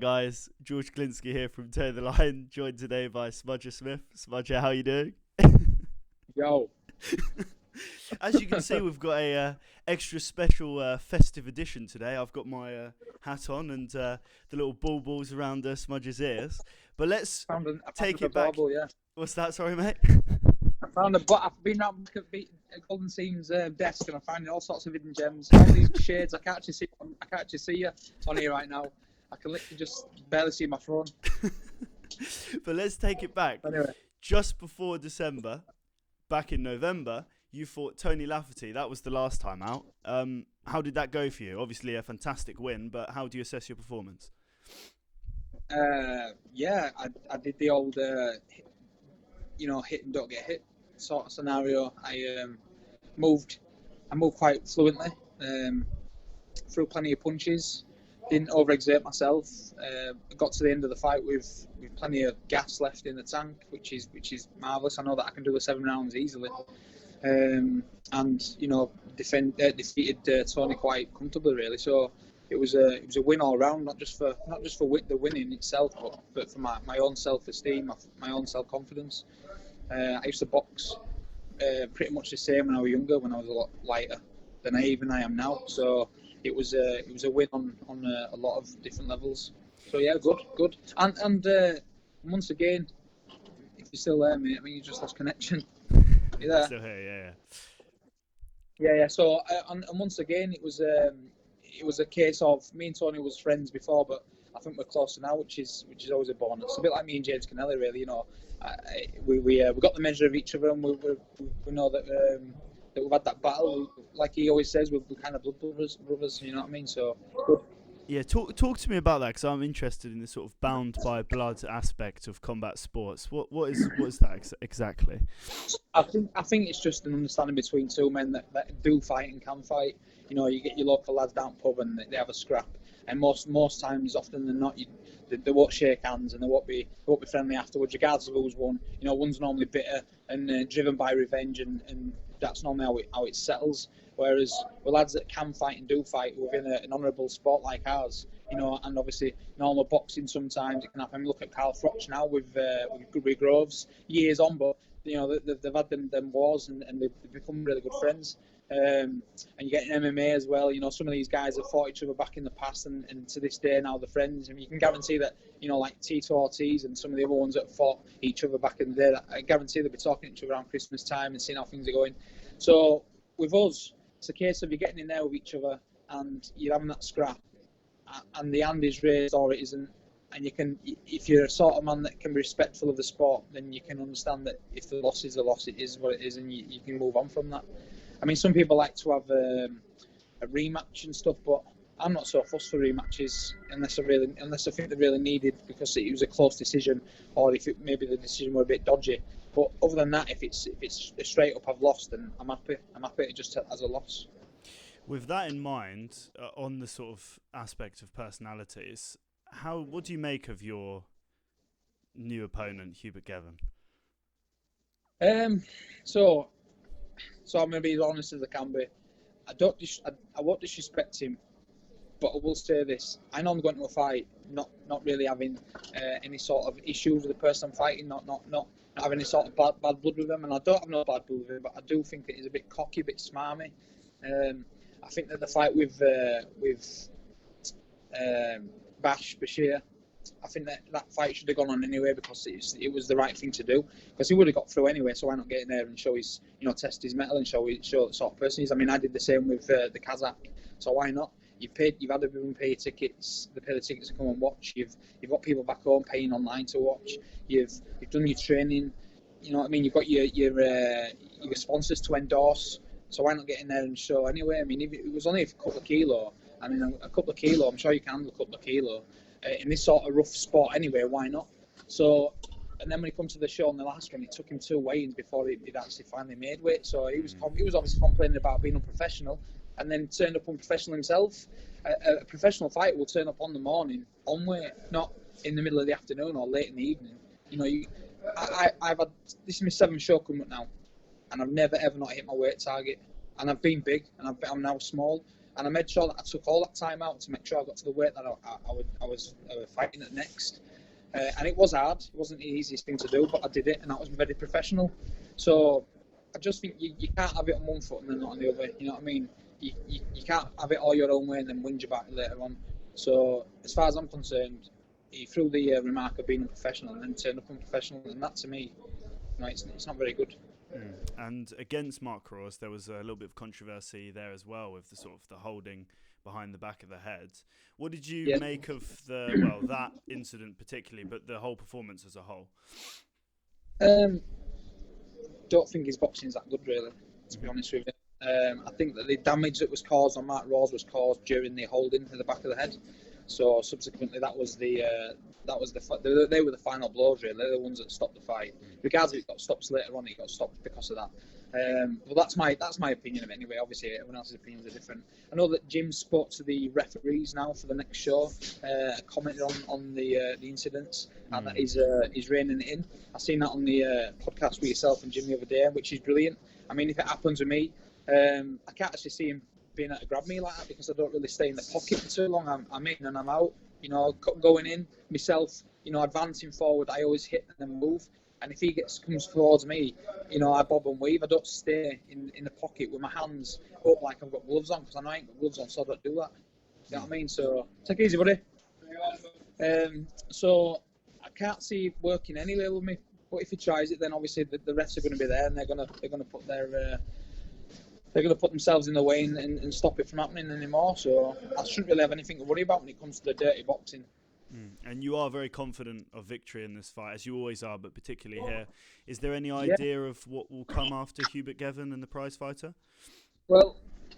guys, George Glinski here from Toe the Line, joined today by Smudger Smith. Smudger, how you doing? Yo. As you can see, we've got a extra special festive edition today. I've got my hat on and the little balls around Smudger's ears. But let's take it back. Bauble, yeah. What's that? Sorry, mate. I've been around at Golden Seam's desk and I'm finding all sorts of hidden gems. All these shades. I can't actually see you on here right now. I can literally just barely see my phone. But let's take it back. Anyway. Just before December, back in November, you fought Tony Lafferty. That was the last time out. How did that go for you? Obviously a fantastic win, but how do you assess your performance? Yeah, I did the old, hit and don't get hit sort of scenario. I moved quite fluently, threw plenty of punches, didn't overexert myself. Got to the end of the fight with plenty of gas left in the tank, which is marvellous. I know that I can do the 7 rounds easily. And defeated Tony quite comfortably, really. So it was a win all round, not just for the winning itself, but for my own self-esteem, my own self-confidence. I used to box pretty much the same when I was younger, when I was a lot lighter than I am now. So it was a win on a lot of different levels. So yeah, good. And once again, if you're still there, mate, I mean, you just lost connection. You there? Still here, yeah. So and once again, it was a case of me and Tony was friends before, but I think we're closer now, which is always a bonus. A bit like me and James Kennelly, really. You know, we got the measure of each other, and we know that we've had that battle. Like he always says, we're kind of blood brothers. You know what I mean? So good. Yeah, talk to me about that, because I'm interested in the sort of bound by blood aspect of combat sports. What is that exactly? I think it's just an understanding between two men that do fight and can fight. You know, you get your local lads down pub and they have a scrap, and most times, often than not, they won't shake hands and they won't be friendly afterwards, regardless of who's won. You know, one's normally bitter and driven by revenge, and that's normally how it settles. Whereas with lads that can fight and do fight within an honourable sport like ours, you know, and obviously normal boxing sometimes it can happen. Look at Carl Froch now with Groves, years on, but you know they've had them wars and they've become really good friends. And you get in MMA as well. You know, some of these guys have fought each other back in the past, and to this day now they're friends. I mean, you can guarantee that, you know, like Tito Ortiz and some of the other ones that fought each other back in the day, that I guarantee they'll be talking to each other around Christmas time and seeing how things are going. So with us, it's a case of you getting in there with each other and you're having that scrap, and the hand is raised or it isn't, and you can, if you're a sort of man that can be respectful of the sport, then you can understand that if the loss is a loss, it is what it is, and you can move on from that. I mean, some people like to have a rematch and stuff, but I'm not so fussed for rematches unless I think they're really needed because it was a close decision, or if maybe the decision were a bit dodgy. But other than that, if it's straight up I've lost, then I'm happy. I'm happy just as a loss. With that in mind, on the sort of aspect of personalities, what do you make of your new opponent, Hubert Geven? So I'm going to be as honest as I can be. I won't disrespect him, but I will say this: I know I'm going to a fight not really having any sort of issues with the person I'm fighting, not having any sort of bad blood with him, and I don't have no bad blood with him, but I do think that he's a bit cocky, a bit smarmy. I think that the fight with Bashir, I think that fight should have gone on anyway because it was the right thing to do, because he would have got through anyway. So why not get in there and show his, you know, test his mettle and show the sort of person he is. I mean, I did the same with the Kazakh, so why not? You've had everyone pay tickets. They pay the tickets to come and watch. You've got people back home paying online to watch. You've done your training. You know what I mean? You've got your sponsors to endorse. So why not get in there and show anyway? I mean, if it was only a couple of kilo. I mean, a couple of kilo. I'm sure you can handle a couple of kilo in this sort of rough sport anyway. Why not? So, and then when he come to the show in the last one, it took him 2 weigh-ins before he'd actually finally made weight. So he was obviously complaining about being unprofessional, and then turned up unprofessional himself. A professional fighter will turn up on the morning on weight, not in the middle of the afternoon or late in the evening. You know, I've had, this is my 7th show coming up now, and I've never ever not hit my weight target. And I've been big, and I'm now small. and I made sure that I took all that time out to make sure I got to the weight that I was fighting at next. And it was hard. It wasn't the easiest thing to do, but I did it, and that was very professional. So I just think you can't have it on one foot and then not on the other. You know what I mean? You can't have it all your own way and then whinge about it later on. So as far as I'm concerned, he threw the remark of being unprofessional and then turned up unprofessional, and that to me, it's not very good. And against Mark Cross, there was a little bit of controversy there as well with the sort of the holding behind the back of the head. What did you make of that incident particularly, but the whole performance as a whole? Don't think his boxing's that good, really, to be honest with you. I think that the damage that was caused on Mark Rawls was caused during the holding to the back of the head. So subsequently, they were the final blows. Really, they're the ones that stopped the fight. Regardless if it got stopped later on, it got stopped because of that. Well, that's my opinion of it anyway. Obviously, everyone else's opinions are different. I know that Jim spoke to the referees now for the next show, commented on the incidents, and that he's reining it in. I seen that on the podcast with yourself and Jim the other day, which is brilliant. I mean, if it happens with me, I can't actually see him being able to grab me like that because I don't really stay in the pocket for too long. I'm in and I'm out. Going in myself. Advancing forward, I always hit and then move. And if he comes towards me, I bob and weave. I don't stay in the pocket with my hands up like I've got gloves on, because I know I ain't got gloves on, so I don't do that. You know what I mean? So take it easy, buddy. So I can't see it working anyway with me. But if he tries it, then obviously the refs are going to be there, and they're going to put their they're going to put themselves in the way and stop it from happening anymore. So I shouldn't really have anything to worry about when it comes to the dirty boxing. And you are very confident of victory in this fight, as you always are, but particularly here. Is there any idea of what will come after Hubert Geven and the prize fighter? Well,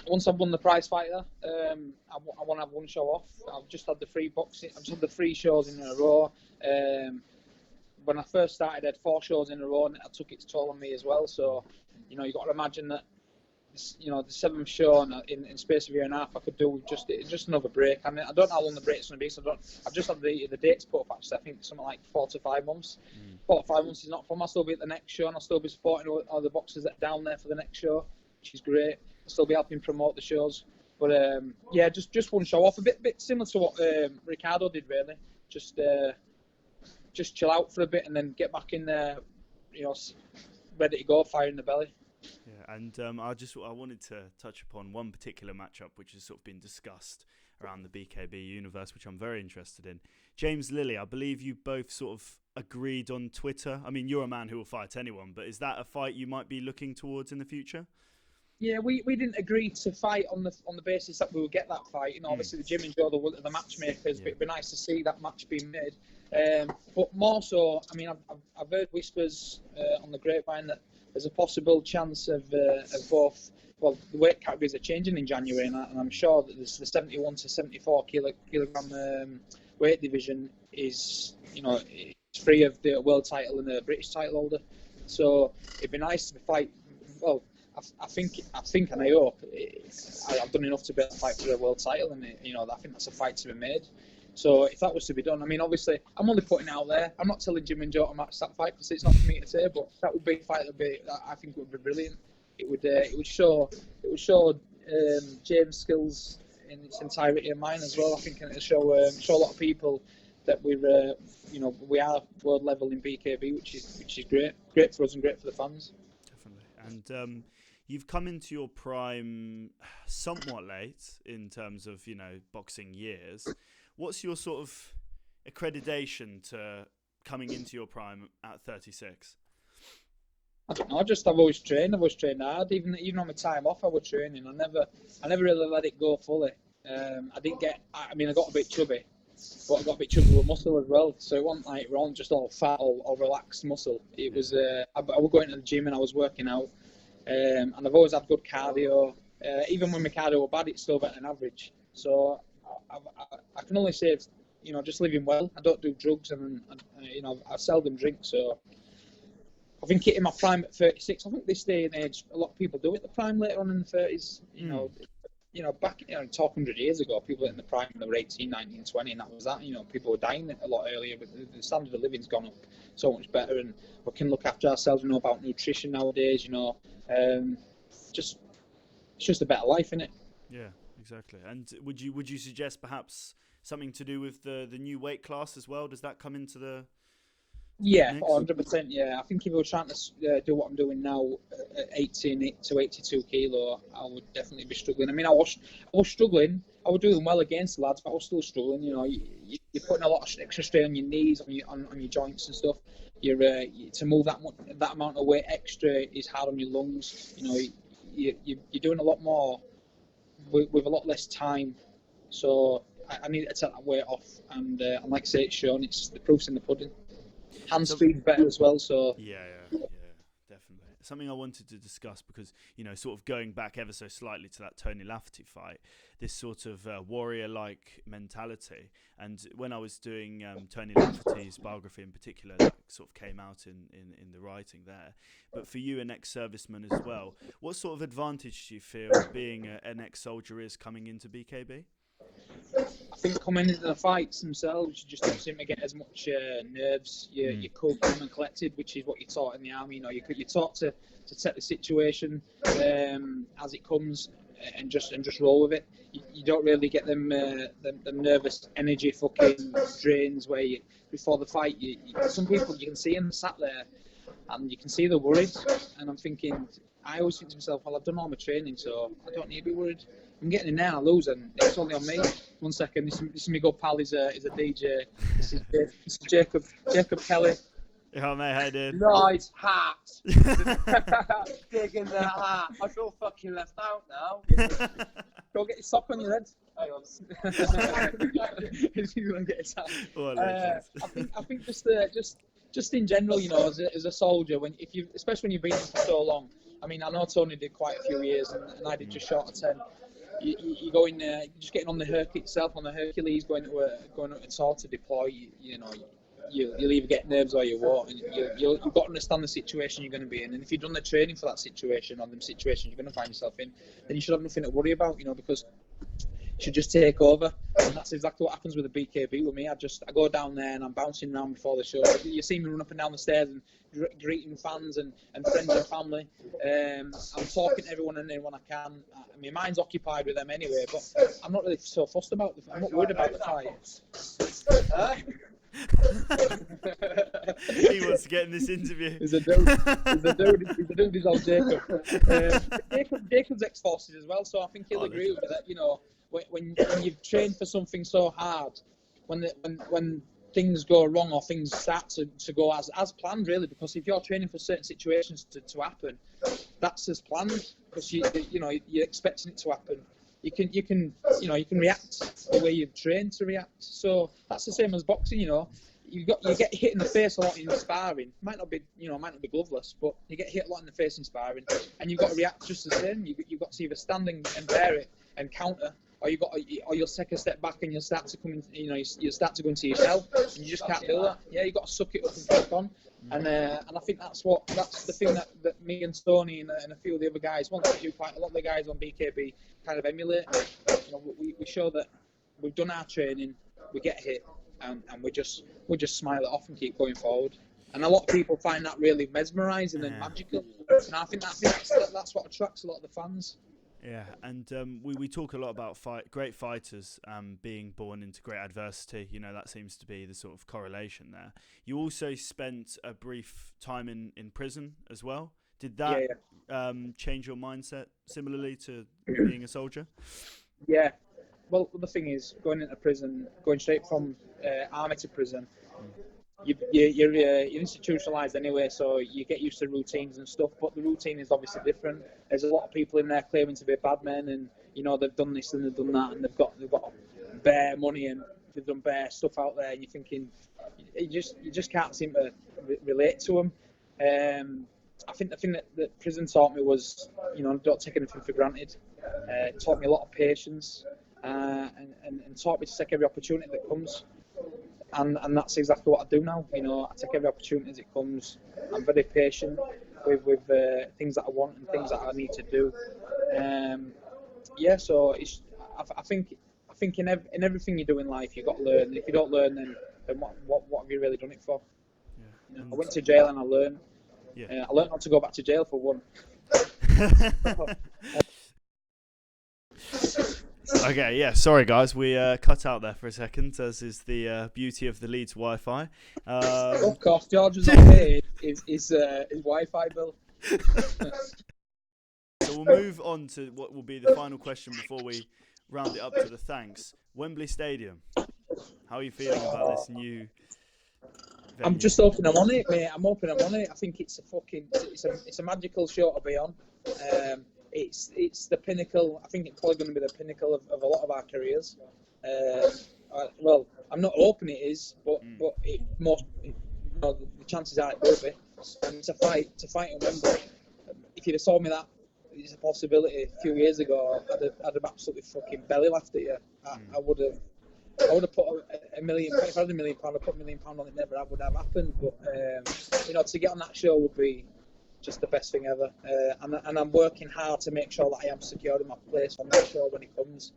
once I've won the prize fighter, I want to have one show off. I've just had the free boxing. I've just had the 3 shows in a row. When I first started, I had 4 shows in a row, and it took its toll on me as well. So, you've got to imagine that. The 7th show in space of a year and a half, I could do with just another break. I mean, I don't know how long the break's going to be, so I've just had the dates put up. Actually, I think something like 4 to 5 months. 4 to 5 months is not fun. I'll still be at the next show, and I'll still be supporting all the boxers that are down there for the next show, which is great. I'll still be helping promote the shows. But just one show off, a bit similar to what Ricardo did, really. Just chill out for a bit and then get back in there, ready to go, fire in the belly. Yeah, and I wanted to touch upon one particular matchup which has sort of been discussed around the BKB universe, which I'm very interested in. James Lilly, I believe you both sort of agreed on Twitter. I mean, you're a man who will fight anyone, but is that a fight you might be looking towards in the future? Yeah, we didn't agree to fight on the basis that we would get that fight. Obviously the Jim and Joe, the matchmakers, but it'd be nice to see that match being made. But more so, I mean, I've heard whispers on the grapevine that there's a possible chance of both. Well, the weight categories are changing in January, and I'm sure that the 71 to 74 kilogram weight division is, it's free of the world title and the British title holder. So it'd be nice to fight. Well, I think, and I hope I've done enough to be able to fight for the world title, and I think that's a fight to be made. So if that was to be done, I mean, obviously, I'm only putting it out there. I'm not telling Jim and Joe to match that fight because it's not for me to say. But that would be a fight that I think would be brilliant. It would show James' skills in its entirety and mine as well. I think it'll show a lot of people that we are world level in BKB, which is great for us and great for the fans. Definitely. And you've come into your prime somewhat late in terms of boxing years. What's your sort of accreditation to coming into your prime at 36? I don't know. I've always trained hard. Even on my time off, I was training. I never really let it go fully. I got a bit chubby, but I got a bit chubby with muscle as well. So it wasn't like we're on just all fat or relaxed muscle. It was. I was going to the gym and I was working out, and I've always had good cardio. Even when my cardio was bad, it's still better than average. So I can only say, just living well. I don't do drugs, and I seldom drink. So I think hitting my prime at 36. I think this day and age, a lot of people do it the prime later on in the 30s. Back talk 100 years ago, people in the prime they were 18, 19, 20, and that was that. People were dying a lot earlier, but the standard of living's gone up so much better, and we can look after ourselves. We know about nutrition nowadays. It's just a better life, isn't it? Yeah. exactly. And would you suggest perhaps something to do with the new weight class as well? Does that come into the Yeah, mix? 100%. Yeah, I think if I were trying to do what I'm doing now at 18 to 82 kilo, I would definitely be struggling. I mean, I was struggling. I was doing well against the lads, but I was still struggling. You know, you're putting a lot of extra strain on your knees, on your joints and stuff. To move that amount of weight extra is hard on your lungs. You know, you're doing a lot more with a lot less time. So I need to take that weight off, and like I say, it's shown. It's the proof's in the pudding. Hand So speed's better as well, so yeah, definitely. Something I wanted to discuss because, sort of going back ever so slightly to that Tony Lafferty fight, this sort of warrior-like mentality. And when I was doing Tony Lafferty's biography in particular, that sort of came out in the writing there. But for you, an ex-serviceman as well, what sort of advantage do you feel being an ex-soldier is coming into BKB? I think coming into the fights themselves, you just don't seem to get as much nerves. You're cool, calm and collected, which is what you're taught in the army. You're taught to take the situation as it comes and just roll with it. You don't really get them nervous energy fucking drains where before the fight. Some people, you can see them sat there and you can see they're worried. And I always think to myself, well, I've done all my training, so I don't need to be worried. I'm getting in there, I lose, and it's only on me. 1 second, this is my good pal, he's a DJ. This is Jacob Kelly. Yeah, mate, how you doing? Nice hat. Digging that hat. I feel fucking left out now. Go get your sock on your head. Hang on. He's going to get his hat. Oh, I think just in general, as a soldier, especially when you've been in for so long. I mean, I know Tony did quite a few years, and I did just short of 10. You go in there, just getting on the Hercules, going to a tour to deploy. You'll either get nerves or you won't. And you've got to understand the situation you're going to be in. And if you've done the training for that situation or the situation you're going to find yourself in, then you should have nothing to worry about, because you should just take over. And that's exactly what happens with the BKB with me. I go down there and I'm bouncing around before the show. You see me run up and down the stairs and greeting fans and friends and family. I'm talking to everyone and anyone I can. I mean, mine's occupied with them anyway, but I'm not really so fussed about I'm not worried about the fight. He wants to get in this interview. He's a dude. He's old Jacob. Jacob's ex-forces as well, so I think he'll agree with me that when you've trained for something so hard, when things go wrong or things start to go as planned, really, because if you're training for certain situations to happen, that's as planned because you're expecting it to happen. You can react the way you've trained to react. So that's the same as boxing. You get hit in the face a lot in sparring. Might not be gloveless, but you get hit a lot in the face in sparring, and you've got to react just the same. You've got to either stand and bear it and counter, or you'll take a step back and you'll start to come in. You start to go into your shell, and you just can't do that. Yeah, you've got to suck it up and keep on. And I think that's the thing that me and Stoney and a few of the other guys, quite a lot of the guys on BKB kind of emulate. We show that we've done our training, we get hit, and we just smile it off and keep going forward. And a lot of people find that really mesmerising and magical. And I think that's what attracts a lot of the fans. Yeah, and we talk a lot about great fighters being born into great adversity. That seems to be the sort of correlation there. You also spent a brief time in prison as well. Did that change your mindset similarly to being a soldier? Yeah. Well, the thing is, going into prison, going straight from army to prison, you're institutionalized anyway, so you get used to routines and stuff, but the routine is obviously different. There's a lot of people in there claiming to be bad men, and they've done this and they've done that, and they've got bare money and they've done bare stuff out there, and you're thinking you just can't seem to relate to them. I think the thing that prison taught me was don't take anything for granted. It taught me a lot of patience and taught me to take every opportunity that comes. And that's exactly what I do now. I take every opportunity as it comes. I'm very patient with things that I want and things that I need to do. So I think in everything you do in life, you've got to learn. And if you don't learn, then what have you really done it for? Yeah. I went to jail and I learned. Yeah. I learned not to go back to jail for one. Okay, yeah. Sorry, guys, we cut out there for a second, as is the beauty of the Leeds Wi-Fi. Of course, George's not paid his Wi-Fi bill. So we'll move on to what will be the final question before we round it up to the thanks. Wembley Stadium. How are you feeling about this new venue? I'm just hoping I'm on it, mate. I'm hoping I'm on it. I think it's a magical show to be on. It's the pinnacle. I think it's probably going to be the pinnacle of a lot of our careers. Well, I'm not hoping it is, but the chances are it will be. And to fight in Wembley, if you'd have told me that it's a possibility a few years ago, I'd have absolutely fucking belly laughed at you. I would have put £1 million. If I had £1 million, I'd put £1 million on it. Never would have happened. But to get on that show would be just the best thing ever. And I'm working hard to make sure that I am secured in my place on that show when it comes.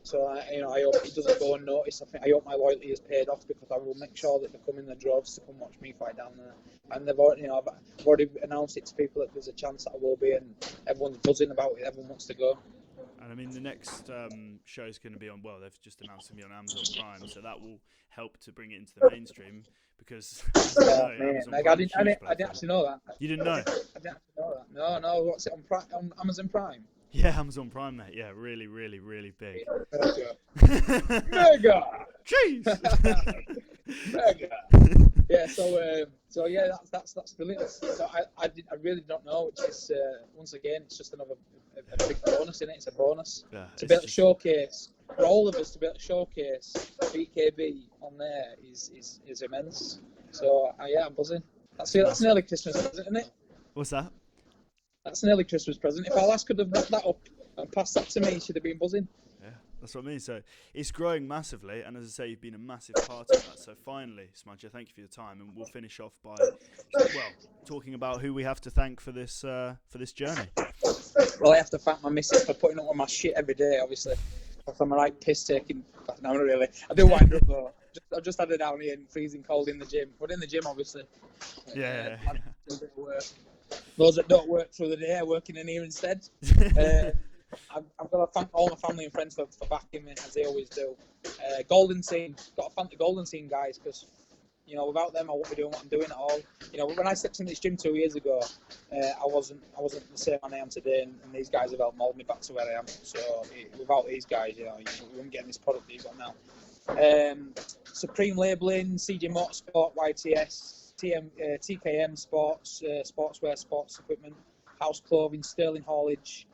So I hope it doesn't go unnoticed. I hope my loyalty is paid off, because I will make sure that they come in the droves to come watch me fight down there. And I've already announced it to people that there's a chance that I will be, and everyone's buzzing about it. Everyone wants to go. And I mean, the next show is going to be on. Well, they've just announced to me on Amazon Prime, so that will help to bring it into the mainstream. Because I didn't actually know that. You didn't know? I didn't actually know that. No. What's it on Amazon Prime? Yeah, Amazon Prime, mate. Yeah, really, really, really big. Mega. Jeez. Mega. Yeah. So yeah, that's brilliant. So I really don't know. It's just once again, it's just another a big bonus in it. It's a bonus to be able to showcase for all of us, to be able to showcase BKB on there is immense. So yeah, I'm buzzing. That's an early Christmas present, isn't it? What's that? That's an early Christmas present. If our lass could have wrapped that up and passed that to me, she'd have been buzzing. Yeah, that's what I mean. So it's growing massively, and as I say, you've been a massive part of that. So finally, Smudger, thank you for your time, and we'll finish off by talking about who we have to thank for this journey. Well, I have to thank my missus for putting up with my shit every day, obviously. If I'm a right piss taking, no, not really. I do wind up though. I've just had it down here and freezing cold in the gym. But in the gym, obviously. Yeah. A bit of work. Those that don't work through the day are working in here instead. I've got to thank all my family and friends for backing me, as they always do. Golden Scene, got to thank the Golden Scene guys, because without them I wouldn't be doing what I'm doing at all. When I stepped in this gym 2 years ago, I wasn't the same man I am today, and these guys have helped mould me back to where I am. So without these guys, you wouldn't get this product that you've got now. Supreme Labelling, CJ Motorsport, YTS, TKM Sports, Sportswear, Sports Equipment, House Clothing, Sterling Haulage,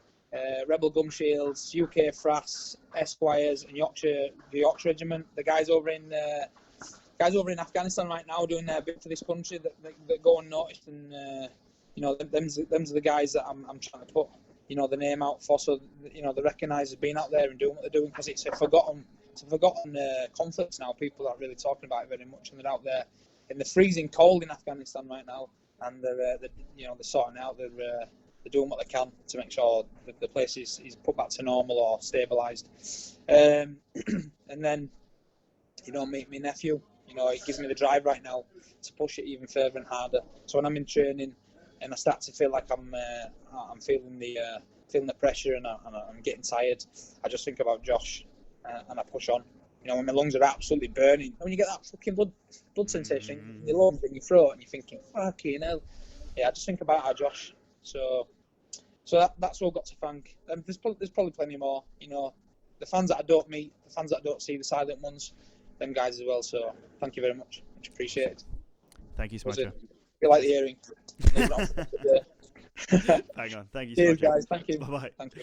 Rebel Gum Shields, UK Frass, Esquires, and the Yorkshireman. The guys over in Afghanistan right now doing their bit for this country that go unnoticed, and them's are the guys that I'm trying to put the name out for, so they recognise as being out there and doing what they're doing, because it's a forgotten conflict now. People aren't really talking about it very much, and they're out there in the freezing cold in Afghanistan right now, and they're sorting out. They're doing what they can to make sure that the place is put back to normal or stabilised. And then my nephew, it gives me the drive right now to push it even further and harder. So when I'm in training and I start to feel like I'm feeling the pressure and I'm getting tired, I just think about Josh and I push on. When my lungs are absolutely burning, when you get that fucking blood sensation in your lungs and your throat, and you're thinking, fucking hell. Yeah, I just think about our Josh. So that's all I've got to thank. There's probably plenty more. The fans that I don't meet, the fans that I don't see, the silent ones, them guys as well. So thank you very much. Much appreciated. Thank you, Smudger. You like the earring? Hang on. Thank you, Cheers, Smudger. guys. Thank you. Bye-bye. Thank you.